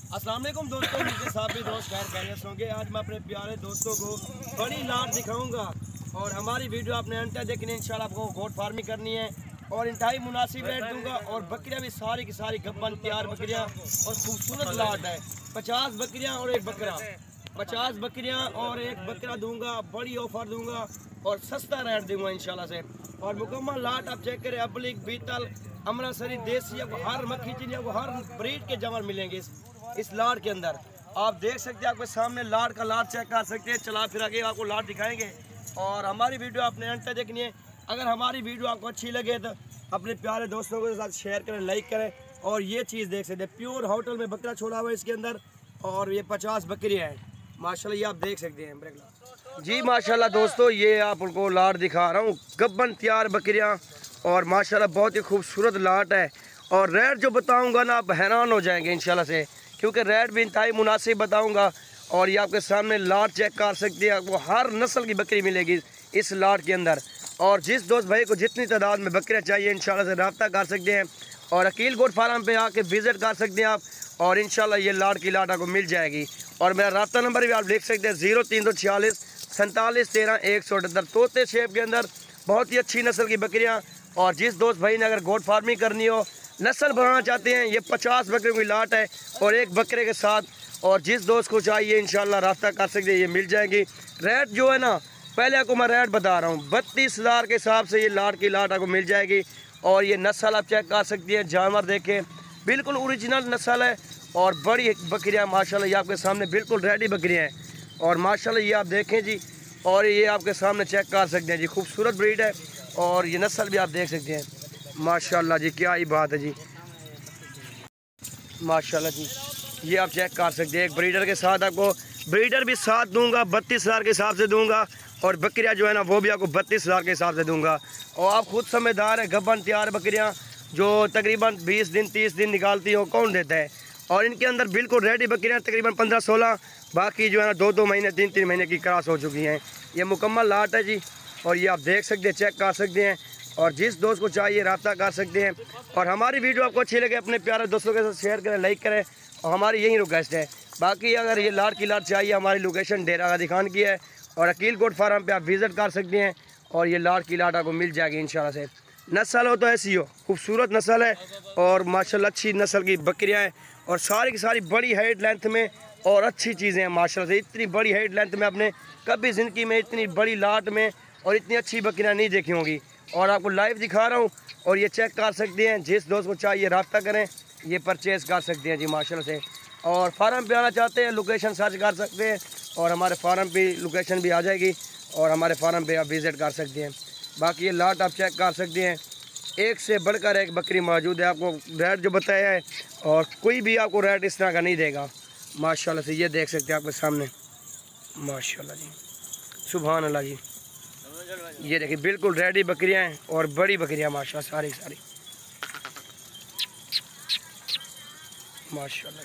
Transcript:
अस्सलाम वालेकुम दोस्तों, मेरे साथ भी दोस्त खैरियत होंगे। आज मैं अपने प्यारे दोस्तों को बड़ी लाट दिखाऊंगा और हमारी वीडियो आपने अंत तक देखनी है। इंशाल्लाह आपको गोट फार्मिंग करनी है और इंतहाई मुनासिब रेट दूंगा। और बकरियां भी सारी की सारी गब्बन तैयार बकरियां और खूबसूरत लाट है। 50 बकरियां और एक बकरा, 50 बकरियां और एक बकरा दूंगा। बड़ी ऑफर दूंगा और सस्ता रेट दूंगा इंशाल्लाह से। और मुकम्मल लाट आप चेक करें, अबलिक, बीतल, अमृतसरी, देसी, आपको हर मक्खी चीनी, आपको हर ब्रीड के जानवर मिलेंगे इस लाट के अंदर। आप देख सकते हैं, आपके सामने लाट का लाट चेक कर सकते हैं। चला फिर आगे आपको लाट दिखाएंगे और हमारी वीडियो आपने अंत तक देखनी है। अगर हमारी वीडियो आपको अच्छी लगे तो अपने प्यारे दोस्तों के साथ शेयर करें, लाइक करें। और ये चीज़ देख सकते हैं, प्योर होटल में बकरा छोड़ा हुआ है इसके अंदर और ये 50 बकरियाँ हैं माशाल्लाह। ये आप देख सकते हैं जी माशाल्लाह दोस्तों, ये आप उनको लाट दिखा रहा हूँ, गब्बन तैयार बकरियाँ और माशाल्लाह बहुत ही खूबसूरत लाट है। और रेट जो बताऊँगा ना, आप हैरान हो जाएंगे इंशाल्लाह से, क्योंकि रेट भी इंतहाई मुनासिब बताऊंगा। और ये आपके सामने लाट चेक कर सकते हैं, आपको हर नस्ल की बकरी मिलेगी इस लाट के अंदर। और जिस दोस्त भाई को जितनी तादाद में बकरियाँ चाहिए इंशाल्लाह से रब्ता कर सकते हैं और अकील गोट फार्म पे आके विज़िट कर सकते हैं आप। और इंशाल्लाह ये लाट की लाट आपको मिल जाएगी। और मेरा रब्ता नंबर भी आप लिख सकते हैं 0346 47 13 178। तोते शेप के अंदर बहुत ही अच्छी नस्ल की बकरियाँ। और जिस दोस्त भाई ने अगर गोट फार्मिंग करनी हो, नस्ल बढ़ाना चाहते हैं, ये 50 बकरियों की लाट है और एक बकरे के साथ। और जिस दोस्त को चाहिए इंशाल्लाह रास्ता कर सकते हैं, ये मिल जाएगी। रेट जो है ना, पहले आपको मैं रेट बता रहा हूँ, 32,000 के हिसाब से ये लाट की लाट आपको मिल जाएगी। और ये नस्ल आप चेक कर सकती हैं, जानवर देखें बिल्कुल ओरिजिनल नस्ल है और बड़ी बकरियाँ माशाल्लाह। ये आपके सामने बिल्कुल रेडी बकरियाँ हैं और माशाल्लाह ये आप देखें जी। और ये आपके सामने चेक कर सकते हैं जी, खूबसूरत ब्रीड है और ये नस्ल भी आप देख सकते हैं माशाल्लाह जी। क्या ही बात है जी माशाल्लाह जी। ये आप चेक कर सकते हैं, एक ब्रीडर के साथ आपको ब्रीडर भी साथ दूंगा, 32,000 के हिसाब से दूंगा। और बकरियां जो है ना, वो भी आपको 32,000 के हिसाब से दूंगा। और आप खुद समझदार है, गब्बन तैयार बकरियां जो तकरीबन 20 दिन 30 दिन निकालती हो, कौन देता है। और इनके अंदर बिल्कुल रेडी बकरियाँ तकरीबन 15-16, बाकी जो है ना 2-2 महीने 3-3 महीने की क्रॉस हो चुकी हैं। ये मुकम्मल लाट है जी। और ये आप देख सकते हैं, चेक कर सकते हैं। और जिस दोस्त को चाहिए रब्ता कर सकते हैं। और हमारी वीडियो आपको अच्छी लगे, अपने प्यारे दोस्तों के साथ शेयर करें, लाइक करें। और हमारी यही रिक्वेस्ट है। बाकी अगर ये लाट की लाट चाहिए, हमारी लोकेशन डेरा गाजी खान की है और अकील गोट फार्म पे आप विज़िट कर सकते हैं। और ये लाट की लाट आपको मिल जाएगी इंशाल्लाह से। नस्ल हो तो ऐसी हो, खूबसूरत नस्ल है और माशाल्लाह अच्छी नस्ल की बकरियाँ हैं और सारी की सारी बड़ी हाइट लेंथ में और अच्छी चीज़ें हैं माशाल्लाह से। इतनी बड़ी हाइट लेंथ में आपने कभी ज़िंदगी में इतनी बड़ी लाट में और इतनी अच्छी बकरियाँ नहीं देखी होंगी। और आपको लाइव दिखा रहा हूँ और ये चेक कर सकते हैं। जिस दोस्त को चाहिए रब्ता करें, ये परचेज़ कर सकते हैं जी माशाल्लाह से। और फार्म पे आना चाहते हैं, लोकेशन सर्च कर सकते हैं और हमारे फार्म पे लोकेशन भी आ जाएगी और हमारे फार्म पे आप विज़िट कर सकते हैं। बाकी ये लाट आप चेक कर सकते हैं, एक से बढ़कर एक बकरी मौजूद है। आपको रेट जो बताया है और कोई भी आपको रेट इस तरह का नहीं देगा माशाल्लाह से। ये देख सकते हैं आपके सामने माशाल्लाह जी, सुभान अल्लाह जी। ये देखिए बिल्कुल रेडी बकरियां हैं और बड़ी बकरियां माशाल्लाह सारी सारी माशाल्लाह।